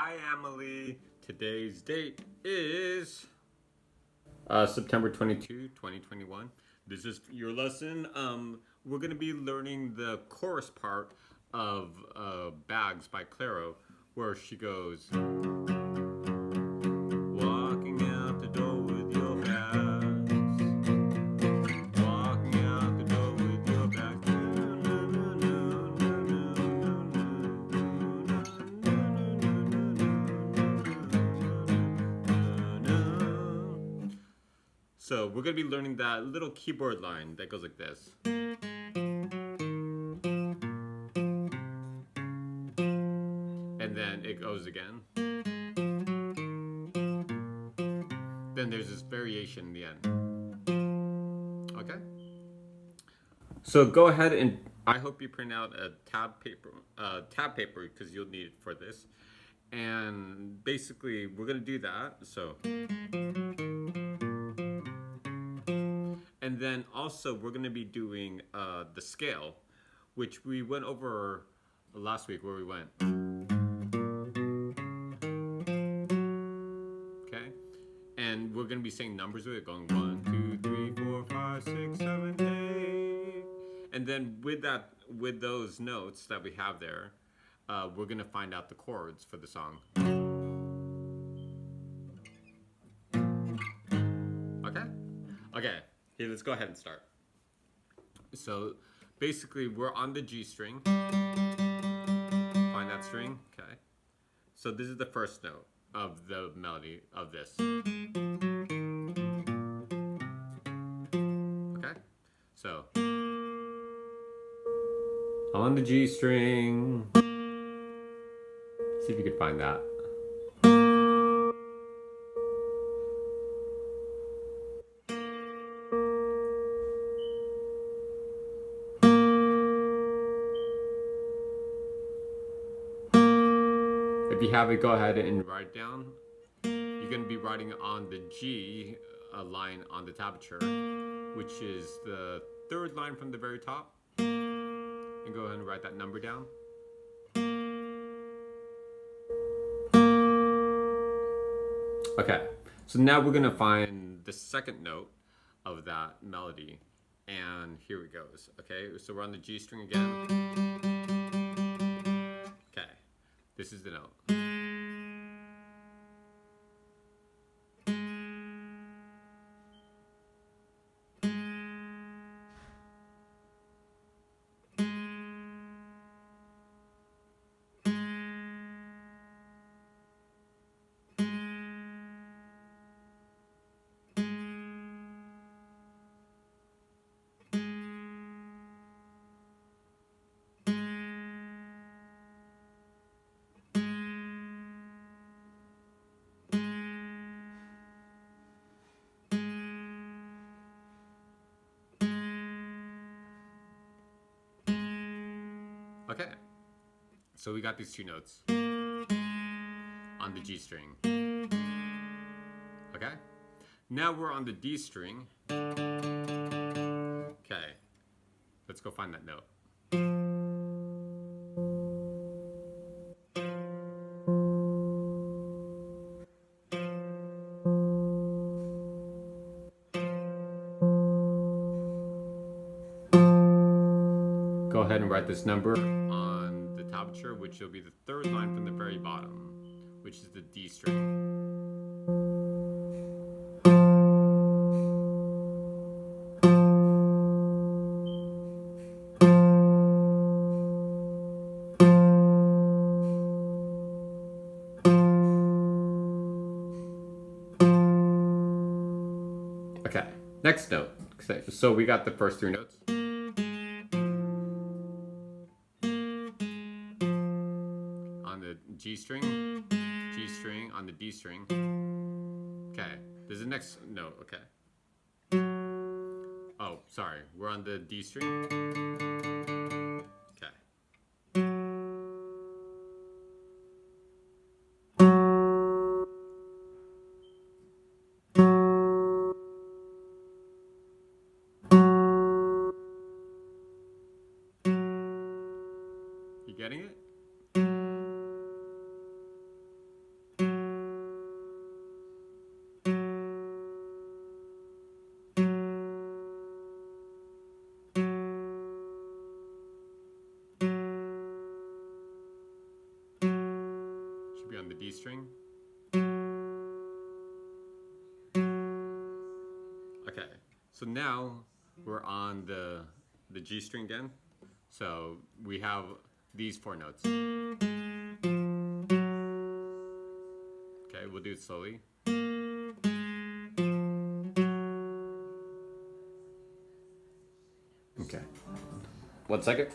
Hi, Amelie. Today's date is September 22, 2021. This is your lesson. We're going to be learning the chorus part of Bags by Clairo, where she goes, walking out the door with your bags. Walking out the door with your bags. So we're going to be learning that little keyboard line that goes like this. And then it goes again. Then there's this variation in the end. Okay? So go ahead and I hope you print out a tab paper because you'll need it for this. And basically we're going to do that. So and then also we're going to be doing the scale, which we went over last week where we went. Okay? And we're going to be saying numbers with it, going 1, 2, 3, 4, 5, 6, 7, 8. And then with those notes that we have there, we're going to find out the chords for the song. Okay? Okay. Here, let's go ahead and start. So basically we're on the G string. Find that string. Okay. So this is the first note of the melody of this. Okay. So on the G string. See if you could find that. If you have it, go ahead and write it down. You're going to be writing on the G line on the tablature, which is the third line from the very top. And go ahead and write that number down. Okay, so now we're going to find the second note of that melody. And here it goes. Okay, so we're on the G string again. Okay, this is the note. Okay, so we got these two notes on the G string. Okay, now we're on the D string. Okay, let's go find that note. Go ahead and write this number on the tablature, which will be the third line from the very bottom, which is the D string. Okay, next note. So we got the first three notes. On the G string, on the D string. Okay, there's the next note, okay. Oh, sorry, we're on the D string. Okay. You getting it? should be on the D string. Okay, so now we're on the G string again. So we have these 4 notes. Okay, we'll do it slowly. Okay. 1 second.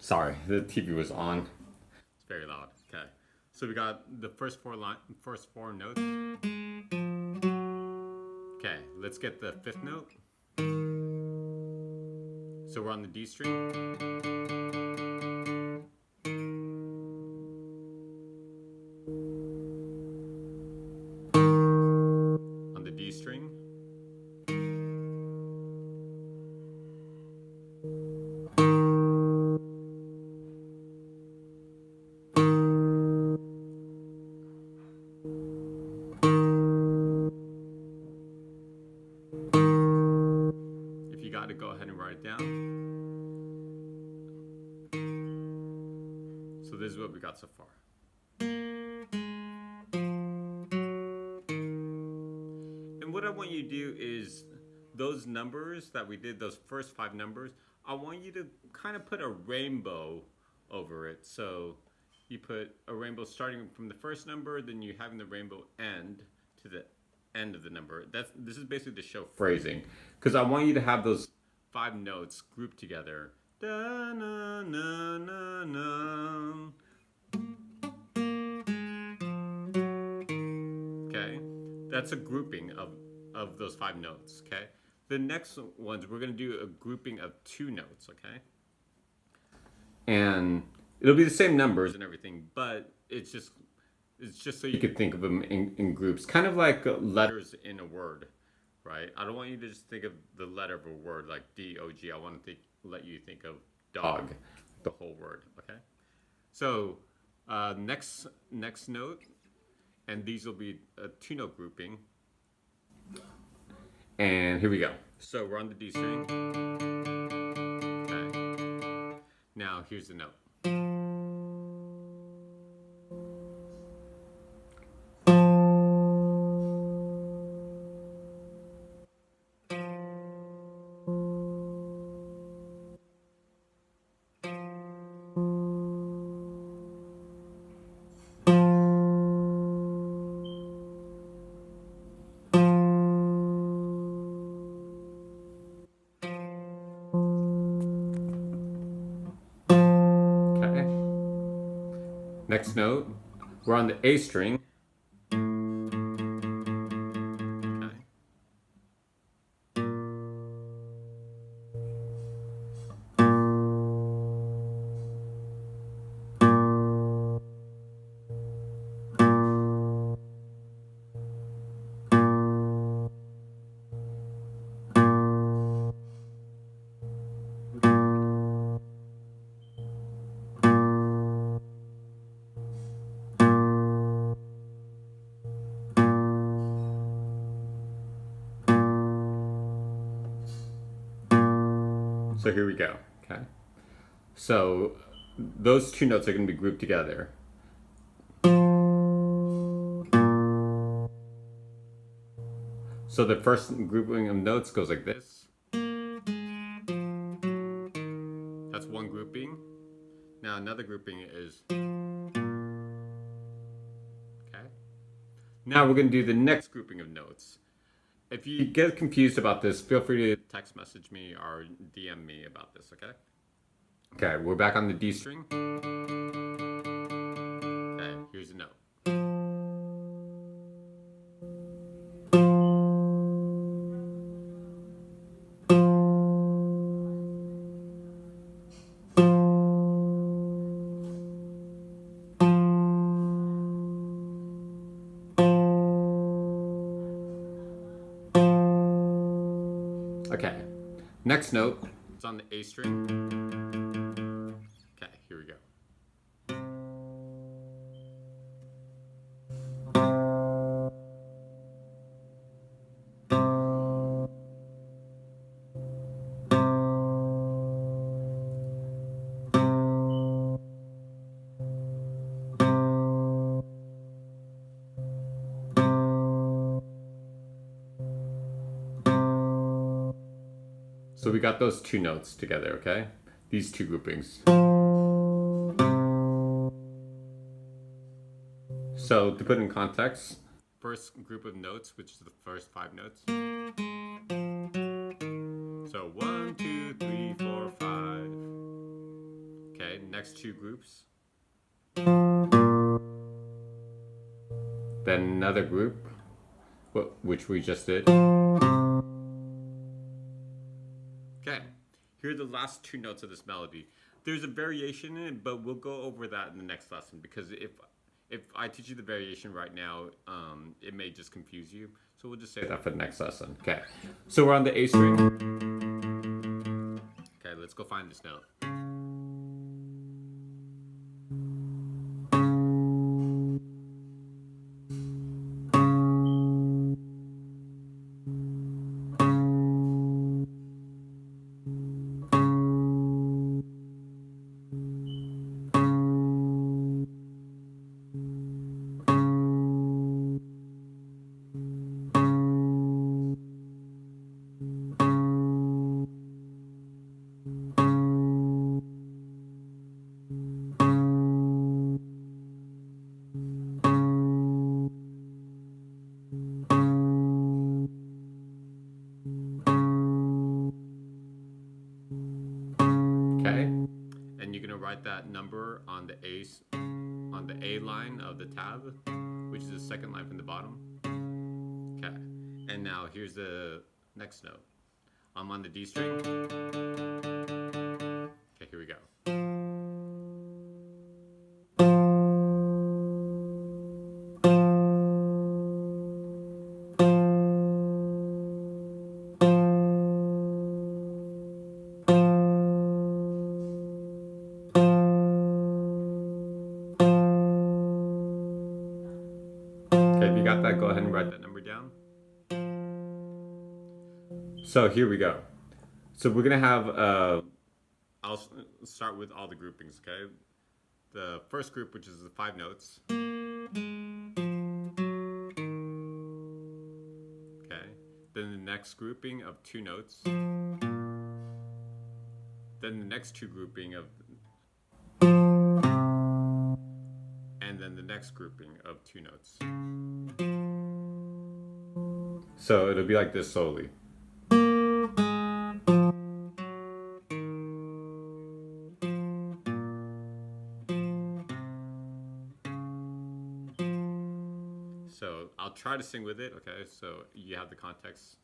Sorry, the TV was on. It's very loud. Okay, so we got the first 4 notes. Okay, let's get the 5th note. So we're on the D string. On the D string. If you got it, go ahead and write it down. So this is what we got so far. And what I want you to do is those numbers that we did, those first 5 numbers, I want you to kind of put a rainbow over it. So you put a rainbow starting from the first number, then you having the rainbow end to the end of the number. This is basically to show phrasing, because I want you to have those 5 notes grouped together. Da, na, na, na, na. Okay, that's a grouping of those 5 notes. Okay, the next ones we're going to do a grouping of 2 notes. Okay, and it'll be the same numbers and everything, but it's just so you could think of them in groups, kind of like letters in a word, right? I don't want you to just think of the letter of a word like D-O-G. I want to let you think of dog, the whole word, okay? So next note, and these will be a 2-note grouping. And here we go. So we're on the D string. Okay. Now here's the note. Next note, we're on the A string. So here we go, okay? So those 2 notes are going to be grouped together. So the first grouping of notes goes like this. That's one grouping. Now another grouping is, okay? Now we're going to do the next grouping of notes. If you get confused about this, feel free to text message me or DM me about this, okay? Okay, we're back on the D string. Okay, here's a note. Okay. Next note. It's on the A string. Okay, here we go. So we got those two notes together, okay? These two groupings. So to put in context, first group of notes, which is the first 5 notes. So 1, 2, 3, 4, 5. Okay, next 2 groups. Then another group, which we just did. Okay, here are the last 2 notes of this melody. There's a variation in it, but we'll go over that in the next lesson, because if I teach you the variation right now, it may just confuse you. So we'll just say that for the next lesson. Okay, so we're on the A string. Okay, let's go find this note. Okay, and you're gonna write that number on the A line of the tab, which is the second line from the bottom. Okay, and now here's the next note. I'm on the D string. Okay, here we go. Okay, if you got that, go ahead and write that number down. So here we go. So we're gonna have, I'll start with all the groupings, okay? The first group, which is the 5 notes. Okay. Then the next grouping of 2 notes. Then the next 2 grouping of, and then the next grouping of 2 notes. So it'll be like this slowly. So I'll try to sing with it, okay? So you have the context.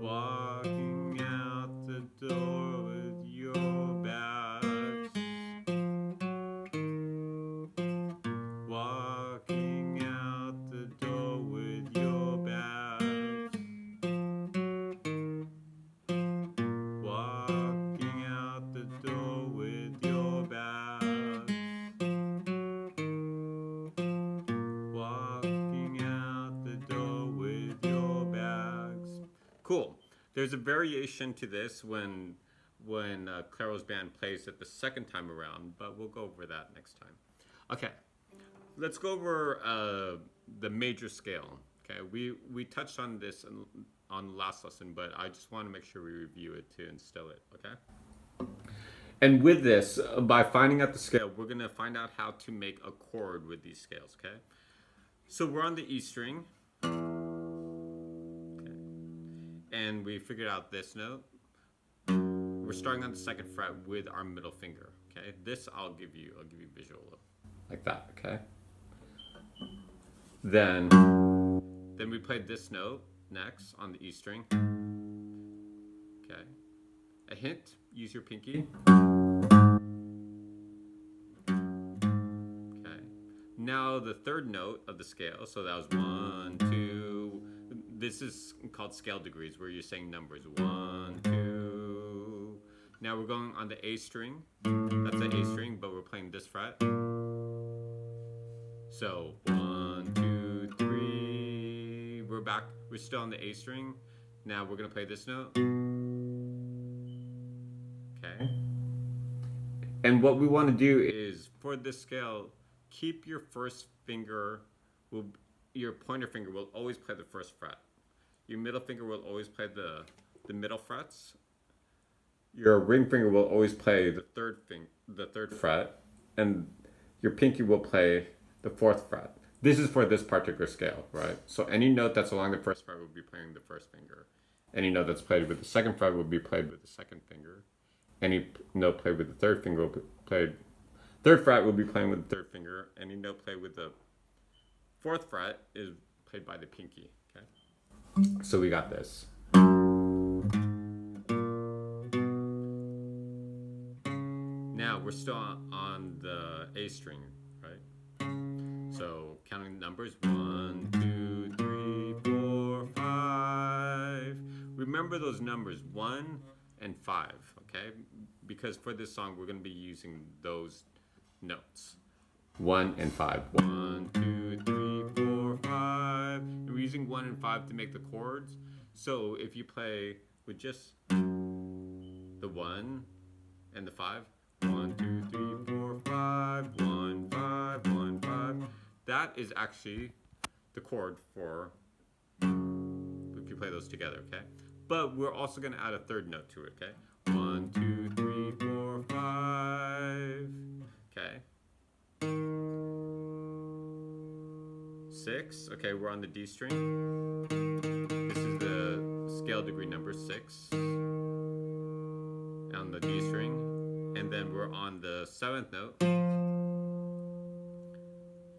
Walking out the door with your bags. Walking out the door with your bags. Walking out the door with your bags. Walking out the door with your bags. Cool. There's a variation to this when Clairo's band plays it the second time around, but we'll go over that next time. Okay, let's go over the major scale. Okay, we touched on this on the last lesson, but I just want to make sure we review it to instill it. Okay. And with this, by finding out the scale, we're gonna find out how to make a chord with these scales. Okay. So we're on the E string. Okay. And we figured out this note. We're starting on the 2nd fret with our middle finger. Okay, this I'll give you visual like that. Okay. Then we played this note next on the E string. Okay. A hint: use your pinky. Okay. Now the 3rd note of the scale. So that was 1, 2. this is called scale degrees, where you're saying numbers. 1, 2. Now we're going on the A string. That's the A string, but we're playing this fret. So 1, 2, 3. We're back. We're still on the A string. Now we're gonna play this note. Okay. And what we want to do is, for this scale, keep your first finger, your pointer finger will always play the first fret. Your middle finger will always play the middle frets. Your ring finger will always play the third fret, and your pinky will play the fourth fret. This is for this particular scale, right? So any note that's along the first fret will be playing the first finger. Any note that's played with the second fret will be played with the second finger. Any note played with the third finger will be played. Third fret will be playing with the third finger. Any note played with the fourth fret is played by the pinky. Okay. So we got this. Now we're still on the A string, right? So counting numbers: 1, 2, 3, 4, 5. Remember those numbers 1 and 5, okay? Because for this song we're going to be using those notes. 1 and 5. 1, 2, 3, 4, 5. And we're using 1 and 5 to make the chords. So if you play with just the 1 and the 5, 1, 2, 3, 4, 5, 1, 5, 1, 5. That is actually the chord for if you play those together, okay? But we're also going to add a third note to it, okay? 1, 2, 3, 4, 5. Okay. 6. Okay, we're on the D string. This is the scale degree number 6 on the D string. And then we're on the 7th note,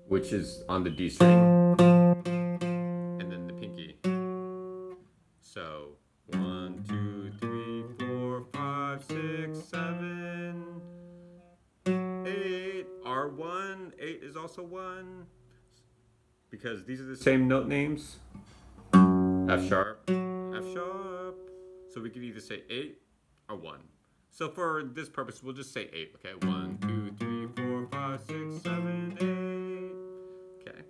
which is on the D string. And then the pinky. So 1, 2, 3, 4, 5, 6, 7, 8. R1. 8 is also 1. Because these are the same note names. F sharp, F sharp. So we could either say 8 or 1. So for this purpose, we'll just say 8, okay? 1, 2, 3, 4, 5, 6, 7, 8. Okay.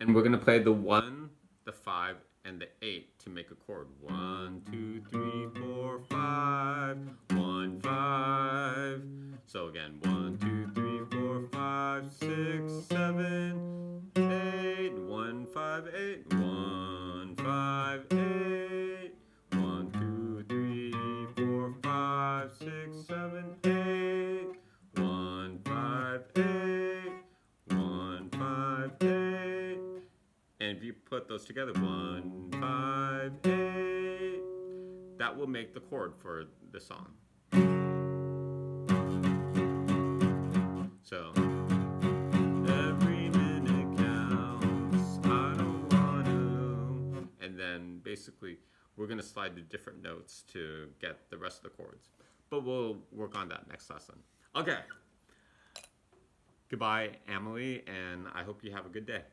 And we're going to play the 1, the 5, and the 8 to make a chord. 1, 2, 3, 4, 5. 1, 5. So again, 1, 2, 3, 4, 5, 6, 7, 8. 1, 5, 8. 1, 5, 8. 1, 2, 3, 4, 5, 6, 7, 8. 1, 5, 8. 1, 5, 8. And if you put those together, 1, 5, 8, that will make the chord for the song. So every minute counts, I don't wanna. And then basically we're gonna slide to different notes to get the rest of the chords. But we'll work on that next lesson. Okay. Goodbye, Amelie, and I hope you have a good day.